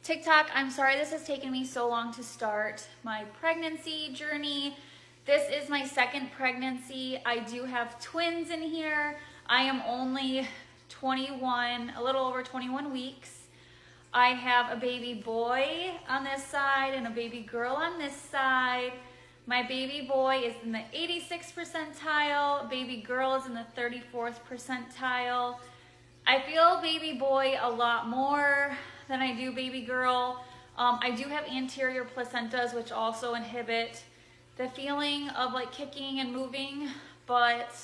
TikTok, I'm sorry this has taken me so long to start my pregnancy journey. This is my second pregnancy. I do have twins in here. I am only 21, a little over 21 weeks. I have a baby boy on this side and a baby girl on this side. My baby boy is in the 86th percentile. Baby girl is in the 34th percentile. I feel baby boy a lot more than I do baby girl. I do have anterior placentas, which also inhibit the feeling of like kicking and moving, but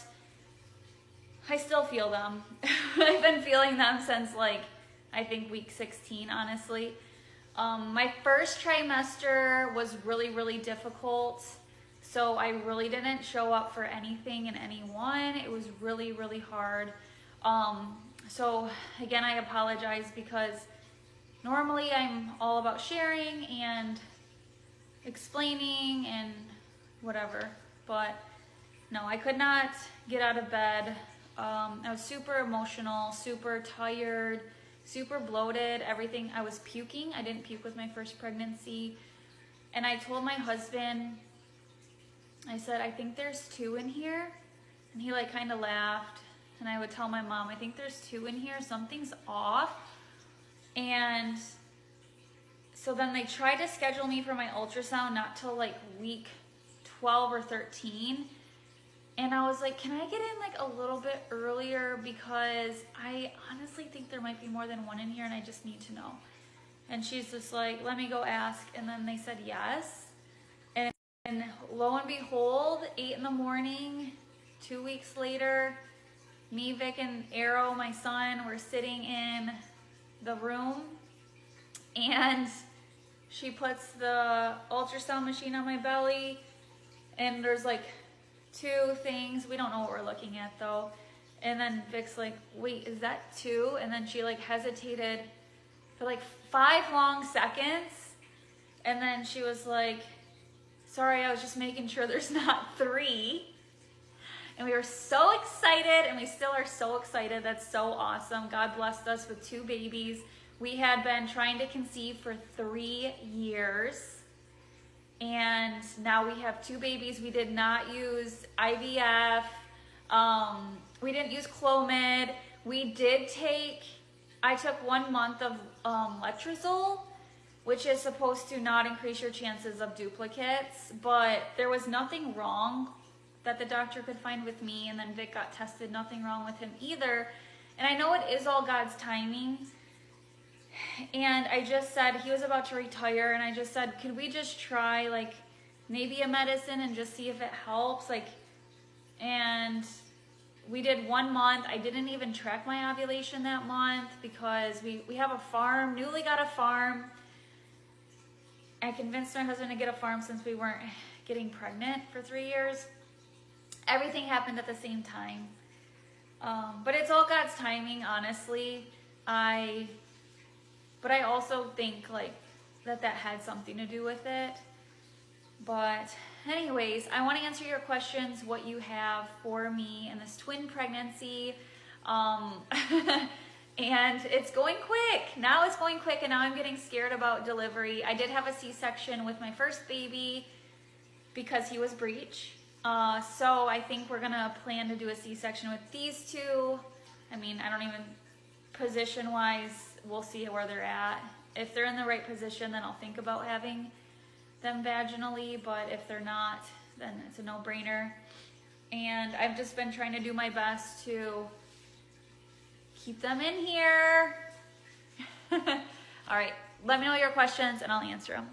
I still feel them. I've been feeling them since like, I think week 16, honestly. My first trimester was really, really difficult. So I really didn't show up for anything and anyone. It was really, really hard. So again, I apologize because normally I'm all about sharing and explaining and whatever, but no, I could not get out of bed. I was super emotional, super tired, super bloated, everything. I was puking. I didn't puke with my first pregnancy. And I told my husband, I said, I think there's 2 in here. And he like kind of laughed. And I would tell my mom, I think there's 2 in here, something's off. And so then they tried to schedule me for my ultrasound not till like week 12 or 13. And I was like, can I get in like a little bit earlier, because I honestly think there might be more than 1 in here and I just need to know. And she's just like, let me go ask. And then they said yes. And lo and behold, 8 in the morning, 2 weeks later, me, Vic, and Arrow, my son, were sitting in the room, and she puts the ultrasound machine on my belly, and there's like 2 things. We don't know what we're looking at though. And then Vic's like, wait, is that 2? And then she like hesitated for like 5 long seconds. And then she was like, sorry, I was just making sure there's not 3. And we were so excited, and we still are so excited. That's so awesome. God blessed us with 2 babies. We had been trying to conceive for 3 years, and now we have 2 babies. We did not use IVF. We didn't use Clomid. I took 1 month of letrozole, which is supposed to not increase your chances of duplicates, but there was nothing wrong that the doctor could find with me. And then Vic got tested, nothing wrong with him either. And I know it is all God's timing. And I just said, he was about to retire, and I just said, could we just try like maybe a medicine and just see if it helps? And we did 1 month. I didn't even track my ovulation that month because we have a farm, newly got a farm. I convinced my husband to get a farm since we weren't getting pregnant for 3 years. Everything happened at the same time. But it's all God's timing, honestly. But I also think like that had something to do with it. But anyways, I want to answer your questions, what you have for me in this twin pregnancy. And it's going quick. Now it's going quick, and now I'm getting scared about delivery. I did have a C-section with my first baby because he was breech. So I think we're gonna plan to do a C-section with these 2. I mean, I don't even, position-wise, we'll see where they're at. If they're in the right position, then I'll think about having them vaginally, but if they're not, then it's a no-brainer. And I've just been trying to do my best to keep them in here. All right, let me know your questions and I'll answer them.